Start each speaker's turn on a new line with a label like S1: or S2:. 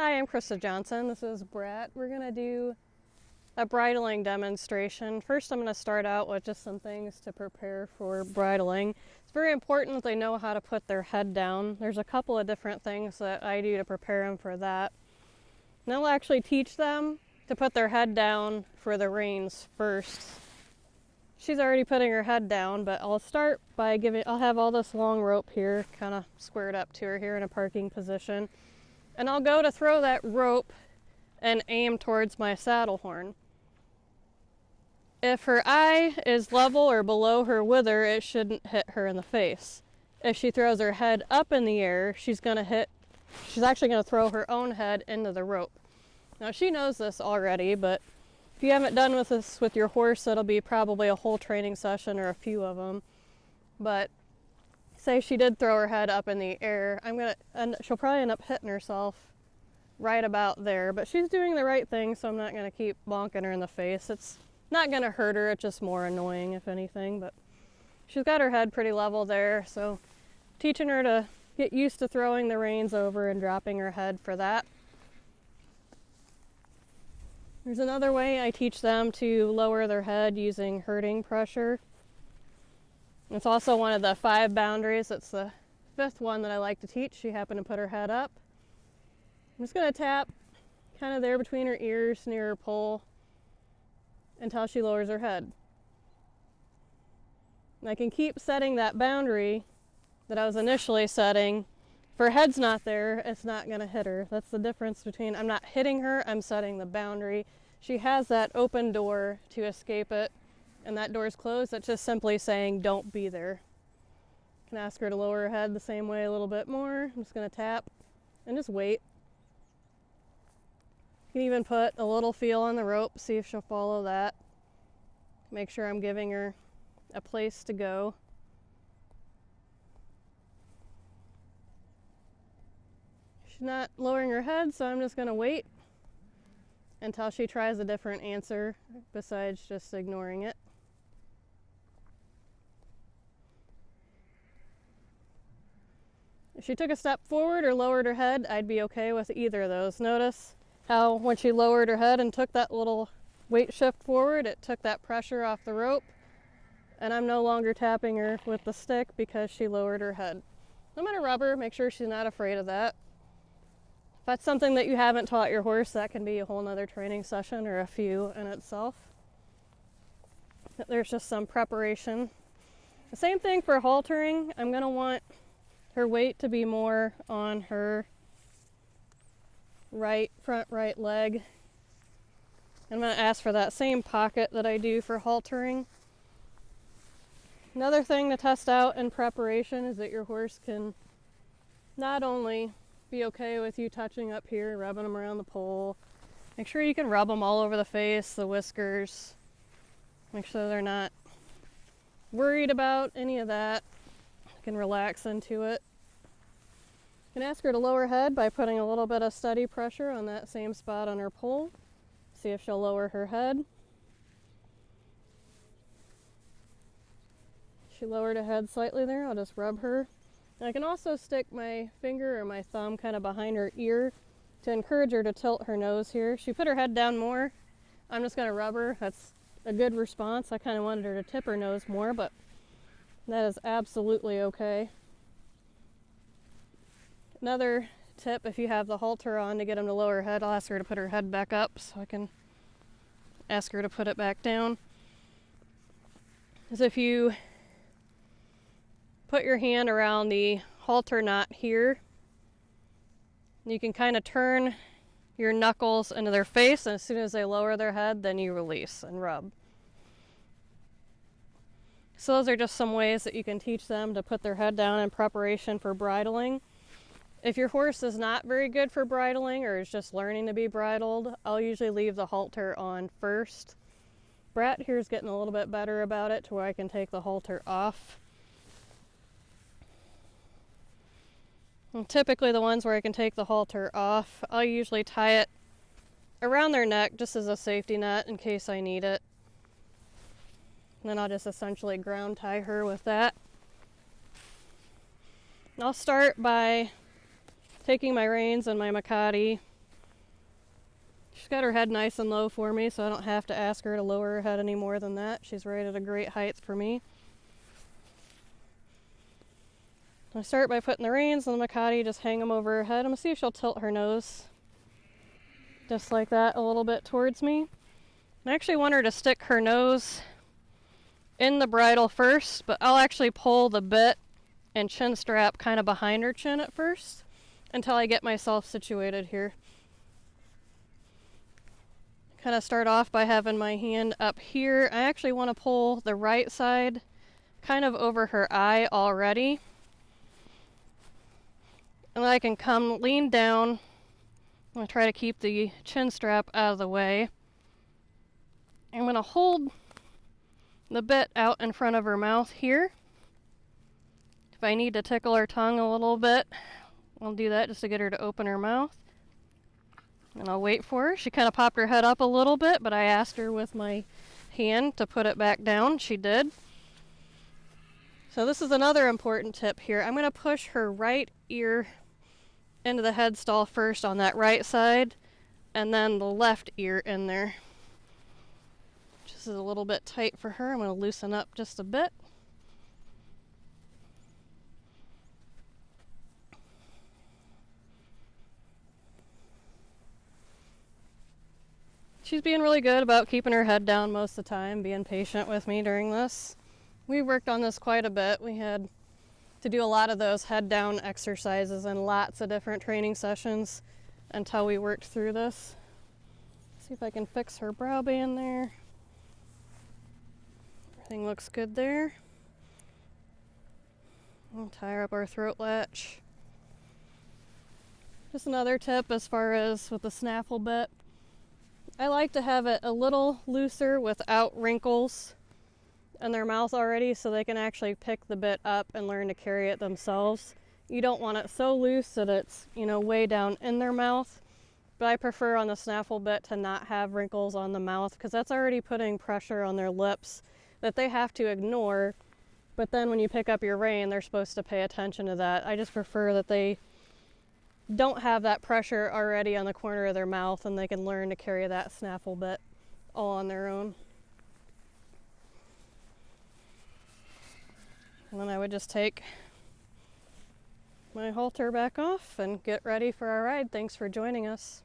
S1: Hi, I'm Krista Johnson. This is Brat. We're going to do a bridling demonstration. First, I'm going to start out with just some things to prepare for bridling. It's very important that they know how to put their head down. There's a couple of different things that I do to prepare them for that. And I'll actually teach them to put their head down for the reins first. She's already putting her head down, but I'll start by I'll have all this long rope here, kind of squared up to her here in a parking position. And I'll go to throw that rope and aim towards my saddle horn. If her eye is level or below her wither, it shouldn't hit her in the face. If she throws her head up in the air, she's actually going to throw her own head into the rope. Now she knows this already, but if you haven't done this with your horse, it'll be probably a whole training session or a few of them. But say she did throw her head up in the air, she'll probably end up hitting herself right about there, but she's doing the right thing, so I'm not going to keep bonking her in the face. It's not going to hurt her, it's just more annoying if anything, but she's got her head pretty level there, so teaching her to get used to throwing the reins over and dropping her head for that. There's another way I teach them to lower their head using herding pressure. It's also one of the 5 boundaries. It's the 5th one that I like to teach. She happened to put her head up. I'm just going to tap kind of there between her ears near her poll until she lowers her head. And I can keep setting that boundary that I was initially setting. If her head's not there, it's not going to hit her. That's the difference between I'm not hitting her, I'm setting the boundary. She has that open door to escape it, and that door's closed. That's just simply saying don't be there. I can ask her to lower her head the same way a little bit more. I'm just going to tap and just wait. You can even put a little feel on the rope, see if she'll follow that. Make sure I'm giving her a place to go. She's not lowering her head, so I'm just going to wait until she tries a different answer besides just ignoring it. If she took a step forward or lowered her head, I'd be okay with either of those. Notice how when she lowered her head and took that little weight shift forward, it took that pressure off the rope, and I'm no longer tapping her with the stick because she lowered her head. I'm going to rub her, make sure she's not afraid of that. If that's something that you haven't taught your horse, that can be a whole nother training session or a few in itself. There's just some preparation. The same thing for haltering. I'm going to want her weight to be more on her front right leg. I'm going to ask for that same pocket that I do for haltering. Another thing to test out in preparation is that your horse can not only be okay with you touching up here, rubbing them around the poll. Make sure you can rub them all over the face, the whiskers. Make sure they're not worried about any of that. You can relax into it. You can ask her to lower head by putting a little bit of steady pressure on that same spot on her poll. See if she'll lower her head. She lowered her head slightly there. I'll just rub her. And I can also stick my finger or my thumb kind of behind her ear to encourage her to tilt her nose here. She put her head down more. I'm just going to rub her. That's a good response. I kind of wanted her to tip her nose more, but that is absolutely okay. Another tip, if you have the halter on to get them to lower her head, I'll ask her to put her head back up so I can ask her to put it back down. Is if you put your hand around the halter knot here, you can kind of turn your knuckles into their face, and as soon as they lower their head, then you release and rub. So those are just some ways that you can teach them to put their head down in preparation for bridling. If your horse is not very good for bridling or is just learning to be bridled, I'll usually leave the halter on first. Brat here is getting a little bit better about it to where I can take the halter off. And typically the ones where I can take the halter off, I'll usually tie it around their neck just as a safety net in case I need it. And then I'll just essentially ground tie her with that. And I'll start by taking my reins and my Makati She's got her head nice and low for me, so I don't have to ask her to lower her head any more than that. She's right at a great height for me. I start by putting the reins on the Makati, just hang them over her head. I'm gonna see if she'll tilt her nose just like that a little bit towards me. I actually want her to stick her nose in the bridle first, but I'll actually pull the bit and chin strap kind of behind her chin at first until I get myself situated here. Kind of start off by having my hand up here. I actually want to pull the right side kind of over her eye already. And then I can come lean down. I'm going to try to keep the chin strap out of the way. I'm going to hold the bit out in front of her mouth here. If I need to tickle her tongue a little bit, I'll do that just to get her to open her mouth. And I'll wait for her. She kind of popped her head up a little bit, but I asked her with my hand to put it back down. She did. So this is another important tip here. I'm going to push her right ear into the head stall first on that right side, and then the left ear in there. This is a little bit tight for her. I'm going to loosen up just a bit. She's being really good about keeping her head down most of the time, being patient with me during this. We worked on this quite a bit. We had to do a lot of those head down exercises and lots of different training sessions until we worked through this. See if I can fix her brow band there. Everything looks good there. I'll tie her up our throat latch. Just another tip as far as with the snaffle bit. I like to have it a little looser without wrinkles in their mouth already, so they can actually pick the bit up and learn to carry it themselves. You don't want it so loose that it's, way down in their mouth. But I prefer on the snaffle bit to not have wrinkles on the mouth, because that's already putting pressure on their lips that they have to ignore. But then when you pick up your rein, they're supposed to pay attention to that. I just prefer that they don't have that pressure already on the corner of their mouth, and they can learn to carry that snaffle bit all on their own. And then I would just take my halter back off and get ready for our ride. Thanks for joining us.